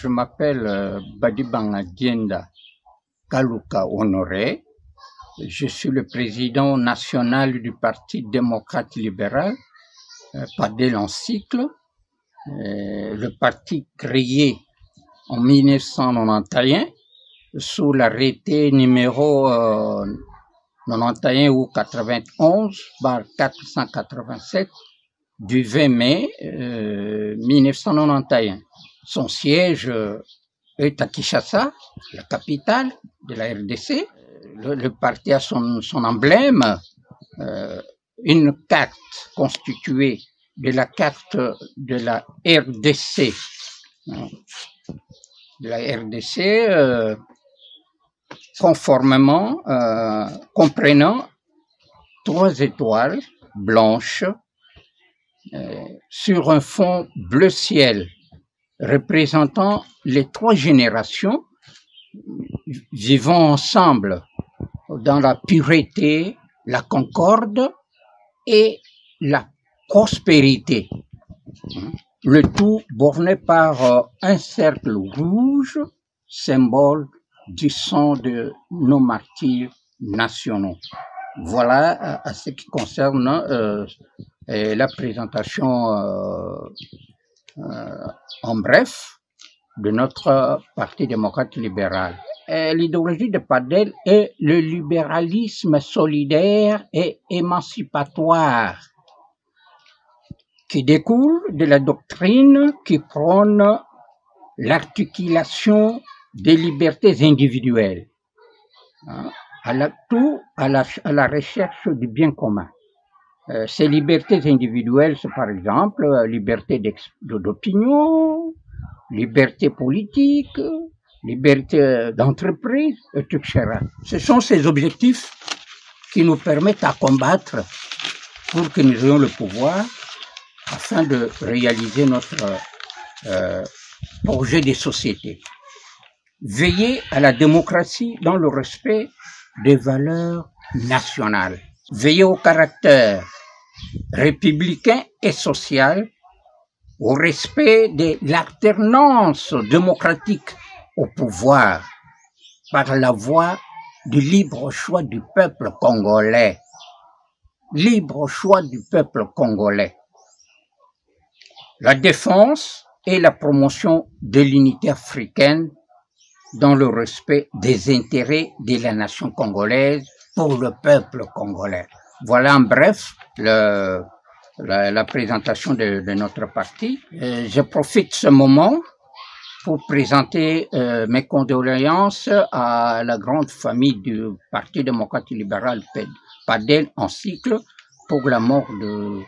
Je m'appelle Badibanga Dienda Kaluka Honoré. Je suis le président national du Parti démocrate libéral, PADEL en cycle. Le parti créé en 1991 sous l'arrêté numéro 91 ou 91/487 du 20 mai 1991. Son siège est à Kinshasa, la capitale de la RDC. Le parti a son emblème, une carte constituée de la carte de la RDC. Conformément, comprenant 3 étoiles blanches sur un fond bleu ciel, représentant les 3 générations vivant ensemble dans la pureté, la concorde et la prospérité. Le tout borné par un cercle rouge, symbole du sang de nos martyrs nationaux. Voilà à ce qui concerne la présentation en bref de notre Parti démocrate libéral. L'idéologie de PADEL est le libéralisme solidaire et émancipatoire qui découle de la doctrine qui prône l'articulation des libertés individuelles, à la recherche du bien commun. Ces libertés individuelles, c'est par exemple liberté d'opinion, liberté politique, liberté d'entreprise, etc. Ce sont ces objectifs qui nous permettent à combattre pour que nous ayons le pouvoir afin de réaliser notre projet de société. Veiller à la démocratie dans le respect des valeurs nationales. Veiller au caractère républicain et social, au respect de l'alternance démocratique au pouvoir par la voie du libre choix du peuple congolais. Libre choix du peuple congolais. La défense et la promotion de l'unité africaine dans le respect des intérêts de la nation congolaise pour le peuple congolais. Voilà en bref la présentation de notre parti. Je profite de ce moment pour présenter mes condoléances à la grande famille du Parti démocrate libéral PADEL en cycle pour la mort de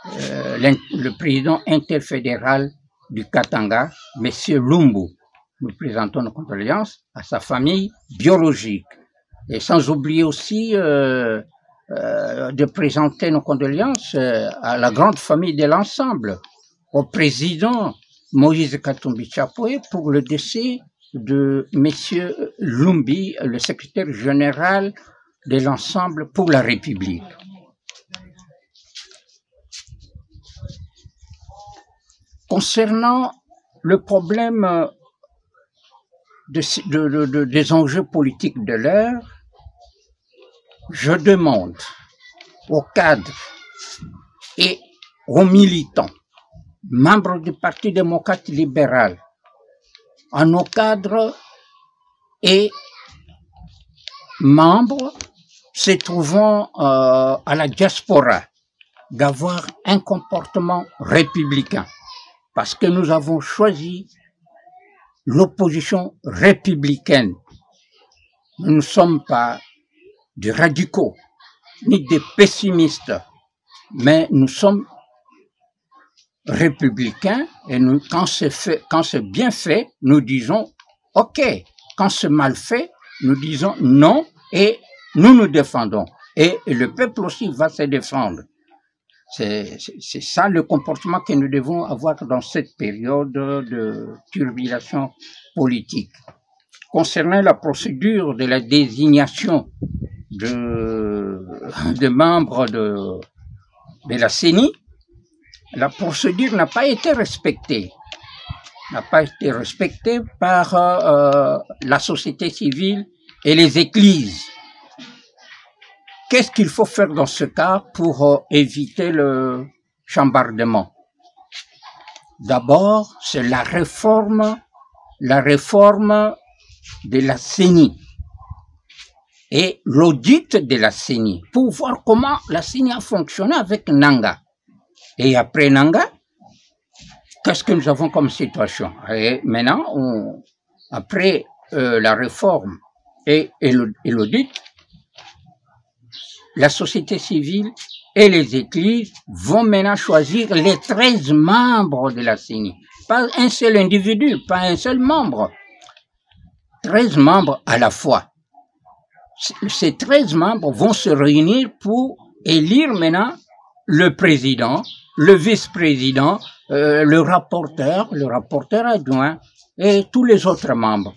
le président interfédéral du Katanga, M. Lumbu. Nous présentons nos condoléances à sa famille biologique. Et sans oublier aussi de présenter nos condoléances à la grande famille de l'ensemble, au président Moïse Katumbi Chapwe pour le décès de M. Lumbi, le secrétaire général de l'ensemble pour la République. Concernant le problème des enjeux politiques de l'heure, je demande aux cadres et aux militants, membres du Parti démocrate libéral, à nos cadres et membres se trouvant à la diaspora, d'avoir un comportement républicain, parce que nous avons choisi l'opposition républicaine. Nous ne sommes pas des radicaux, ni des pessimistes, mais nous sommes républicains et nous, quand c'est bien fait, nous disons OK. Quand c'est mal fait, nous disons non et nous nous défendons. Et le peuple aussi va se défendre. C'est ça le comportement que nous devons avoir dans cette période de turbulence politique. Concernant la procédure de la désignation de membres de la CENI, la procédure n'a pas été respectée. N'a pas été respectée par la société civile et les églises. Qu'est-ce qu'il faut faire dans ce cas pour éviter le chambardement? D'abord, c'est la réforme de la CENI et l'audit de la CENI pour voir comment la CENI a fonctionné avec Nanga. Et après Nanga, qu'est-ce que nous avons comme situation? Et maintenant, après la réforme et l'audit, la société civile et les églises vont maintenant choisir les 13 membres de la CENI. Pas un seul individu, pas un seul membre. 13 membres à la fois. Ces 13 membres vont se réunir pour élire maintenant le président, le vice-président, le rapporteur adjoint et tous les autres membres.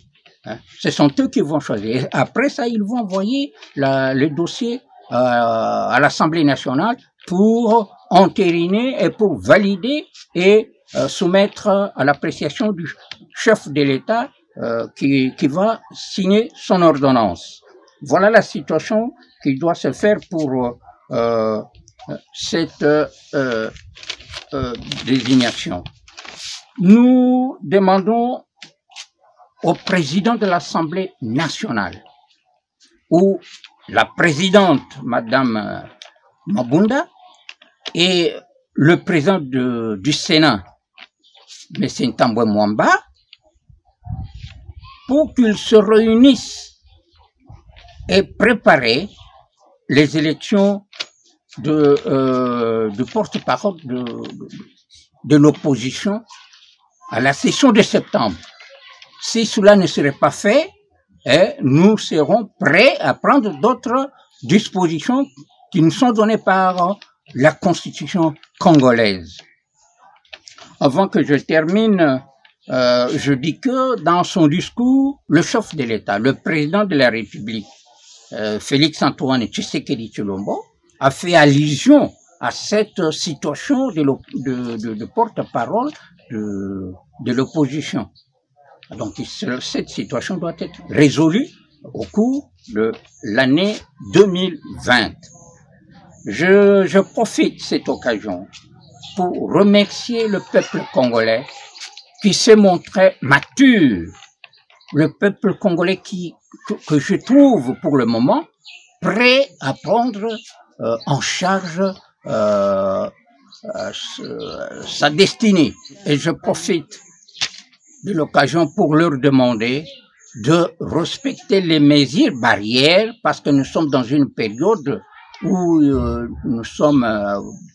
Ce sont eux qui vont choisir. Et après ça, ils vont envoyer le dossier à l'Assemblée nationale pour entériner et pour valider et soumettre à l'appréciation du chef de l'État qui va signer son ordonnance. Voilà la situation qui doit se faire pour cette désignation. Nous demandons au président de l'Assemblée nationale ou la présidente, Madame Mabunda, et le président du Sénat, M. Ntambwe Mwamba, pour qu'ils se réunissent et préparer les élections de porte-parole de l'opposition à la session de septembre. Si cela ne serait pas fait, nous serons prêts à prendre d'autres dispositions qui nous sont données par la Constitution congolaise. Avant que je termine, je dis que dans son discours, le chef de l'État, le président de la République, Félix Antoine Tshisekedi Tshilombo, a fait allusion à cette situation de porte-parole de l'opposition. Donc cette situation doit être résolue au cours de l'année 2020. Je profite de cette occasion pour remercier le peuple congolais qui s'est montré mature, le peuple congolais que je trouve pour le moment prêt à prendre en charge sa destinée. Et je profite de l'occasion pour leur demander de respecter les mesures barrières parce que nous sommes dans une période où nous sommes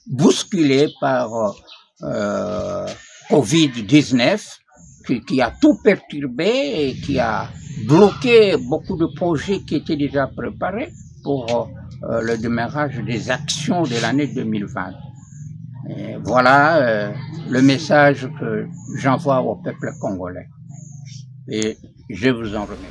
bousculés par Covid-19 qui a tout perturbé et qui a bloqué beaucoup de projets qui étaient déjà préparés pour le démarrage des actions de l'année 2020. Et voilà le message que j'envoie au peuple congolais. Et je vous en remercie.